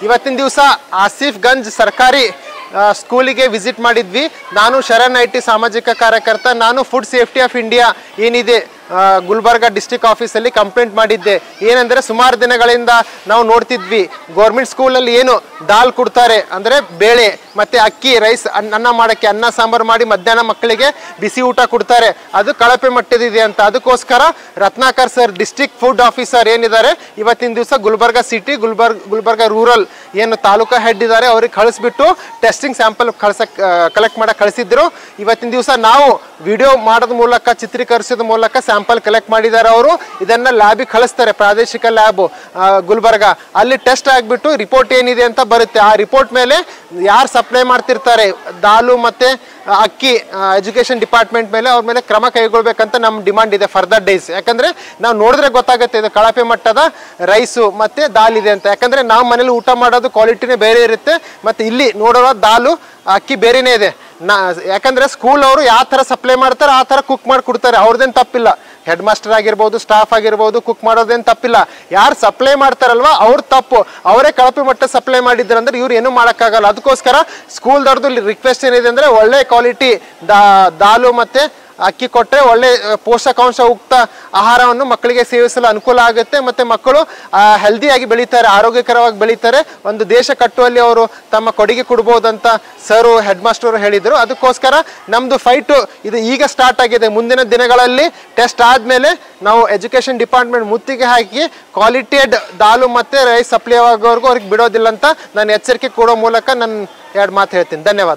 ಇವತ್ತಿನ ದಿವಸ ಆಸಿಫ್ಗಂಜ್ ಸರ್ಕಾರಿ ಸ್ಕೂಲಿಗೆ ವಿಸಿಟ್ ಮಾಡಿದ್ವಿ. ನಾನು ಶರಣ್ ಐಟಿ ಸಾಮಾಜಿಕ ಕಾರ್ಯಕರ್ತ. ನಾನು ಫುಡ್ ಸೇಫ್ಟಿ ಆಫ್ ಇಂಡಿಯಾ ಏನಿದೆ ಗುಲ್ಬರ್ಗ ಡಿಸ್ಟ್ರಿಕ್ಟ್ ಆಫೀಸಲ್ಲಿ ಕಂಪ್ಲೇಂಟ್ ಮಾಡಿದ್ದೆ. ಏನಂದರೆ ಸುಮಾರು ದಿನಗಳಿಂದ ನಾವು ನೋಡ್ತಿದ್ವಿ ಗೌರ್ಮೆಂಟ್ ಸ್ಕೂಲಲ್ಲಿ ಏನು ದಾಲ್ ಕೊಡ್ತಾರೆ ಅಂದರೆ ಬೇಳೆ ಮತ್ತು ಅಕ್ಕಿ ರೈಸ್ ಅನ್ನ ಮಾಡೋಕ್ಕೆ ಅನ್ನ ಸಾಂಬಾರು ಮಾಡಿ ಮಧ್ಯಾಹ್ನ ಮಕ್ಕಳಿಗೆ ಬಿಸಿ ಊಟ ಕೊಡ್ತಾರೆ, ಅದು ಕಳಪೆ ಮಟ್ಟದಿದೆ ಅಂತ. ಅದಕ್ಕೋಸ್ಕರ Ratnakar sir district food officer ಏನಿದ್ದಾರೆ ಇವತ್ತಿನ ದಿವಸ ಗುಲ್ಬರ್ಗ ಸಿಟಿ ಗುಲ್ಬರ್ಗ ರೂರಲ್ ಏನು ತಾಲೂಕಾ ಹೆಡ್ ಇದ್ದಾರೆ ಅವ್ರಿಗೆ ಕಳಿಸ್ಬಿಟ್ಟು ಟೆಸ್ಟಿಂಗ್ ಸ್ಯಾಂಪಲ್ ಕಲೆಕ್ಟ್ ಮಾಡಕ್ಕೆ ಕಳಿಸಿದ್ರು. ಇವತ್ತಿನ ದಿವಸ ನಾವು ವಿಡಿಯೋ ಮಾಡೋದ ಮೂಲಕ ಚಿತ್ರೀಕರಿಸೋದ ಮೂಲಕ ಸ್ಯಾಂಪಲ್ ಕಲೆಕ್ಟ್ ಮಾಡಿದ್ದಾರೆ. ಅವರು ಇದನ್ನ ಲ್ಯಾಬಿಗೆ ಕಳಿಸ್ತಾರೆ, ಪ್ರಾದೇಶಿಕ ಲ್ಯಾಬ್ ಗುಲ್ಬರ್ಗ. ಅಲ್ಲಿ ಟೆಸ್ಟ್ ಆಗಿಬಿಟ್ಟು ರಿಪೋರ್ಟ್ ಏನಿದೆ ಅಂತ ಬರುತ್ತೆ. ಆ ರಿಪೋರ್ಟ್ ಮೇಲೆ ಯಾರು ಸಪ್ಲೈ ಮಾಡ್ತಿರ್ತಾರೆ ದಾಲು ಮತ್ತು ಅಕ್ಕಿ ಎಜುಕೇಷನ್ ಡಿಪಾರ್ಟ್ಮೆಂಟ್ ಮೇಲೆ ಅವ್ರ ಮೇಲೆ ಕ್ರಮ ಕೈಗೊಳ್ಬೇಕಂತ ನಮ್ಮ ಡಿಮಾಂಡ್ ಇದೆ ಫರ್ದರ್ ಡೇಸ್. ಯಾಕಂದರೆ ನಾವು ನೋಡಿದ್ರೆ ಗೊತ್ತಾಗುತ್ತೆ ಇದು ಕಳಪೆ ಮಟ್ಟದ ರೈಸು ಮತ್ತು ದಾಲ್ ಇದೆ ಅಂತ. ಯಾಕಂದರೆ ನಾವು ಮನೇಲಿ ಊಟ ಮಾಡೋದು ಕ್ವಾಲಿಟಿನೇ ಬೇರೆ ಇರುತ್ತೆ, ಮತ್ತು ಇಲ್ಲಿ ನೋಡೋ ದಾಲು ಅಕ್ಕಿ ಬೇರೆನೇ ಇದೆ. ಯಾಕಂದರೆ ಸ್ಕೂಲ್ ಅವರು ಯಾವ ಥರ ಸಪ್ಲೈ ಮಾಡ್ತಾರೆ ಆ ಥರ ಕುಕ್ ಮಾಡಿ ಕೊಡ್ತಾರೆ, ಅವ್ರದ್ದೇನು ತಪ್ಪಿಲ್ಲ. ಹೆಡ್ ಮಾಸ್ಟರ್ ಆಗಿರ್ಬೋದು, ಸ್ಟಾಫ್ ಆಗಿರ್ಬೋದು, ಕುಕ್ ಮಾಡೋದೇನು ತಪ್ಪಿಲ್ಲ. ಯಾರು ಸಪ್ಲೈ ಮಾಡ್ತಾರಲ್ವ ಅವ್ರ ತಪ್ಪು. ಅವರೇ ಕಳಪೆ ಮಟ್ಟ ಸಪ್ಲೈ ಮಾಡಿದ್ರು ಅಂದ್ರೆ ಇವ್ರು ಏನೂ ಮಾಡೋಕ್ಕಾಗಲ್ಲ. ಅದಕ್ಕೋಸ್ಕರ ಸ್ಕೂಲ್ದವ್ರದ್ದು ರಿಕ್ವೆಸ್ಟ್ ಏನಿದೆ ಅಂದರೆ ಒಳ್ಳೆ ಕ್ವಾಲಿಟಿ ದಾಲು ಮತ್ತು ಅಕ್ಕಿ ಕೊಟ್ಟರೆ ಒಳ್ಳೆ ಪೋಷಕಾಂಶಯುಕ್ತ ಆಹಾರವನ್ನು ಮಕ್ಕಳಿಗೆ ಸೇವಿಸಲು ಅನುಕೂಲ ಆಗುತ್ತೆ, ಮತ್ತು ಮಕ್ಕಳು ಹೆಲ್ದಿಯಾಗಿ ಬೆಳೀತಾರೆ, ಆರೋಗ್ಯಕರವಾಗಿ ಬೆಳೀತಾರೆ. ಒಂದು ದೇಶ ಕಟ್ಟುವಲ್ಲಿ ಅವರು ತಮ್ಮ ಕೊಡುಗೆ ಕೊಡ್ಬೋದಂತ ಸರು ಹೆಡ್ ಮಾಸ್ಟರು ಹೇಳಿದರು. ಅದಕ್ಕೋಸ್ಕರ ನಮ್ಮದು ಫೈಟು ಇದು ಈಗ ಸ್ಟಾರ್ಟ್ ಆಗಿದೆ. ಮುಂದಿನ ದಿನಗಳಲ್ಲಿ ಟೆಸ್ಟ್ ಆದಮೇಲೆ ನಾವು ಎಜುಕೇಷನ್ ಡಿಪಾರ್ಟ್ಮೆಂಟ್ ಮುತ್ತಿಗೆ ಹಾಕಿ ಕ್ವಾಲಿಟಿಯಡ್ ದಾಲು ಮತ್ತು ರೈಸ್ ಸಪ್ಲೈ ಆಗೋವರೆಗೂ ಅವ್ರಿಗೆ ಬಿಡೋದಿಲ್ಲ ಅಂತ ನಾನು ಎಚ್ಚರಿಕೆ ಕೊಡೋ ಮೂಲಕ ನಾನು 2 ಮಾತು ಹೇಳ್ತೀನಿ. ಧನ್ಯವಾದ.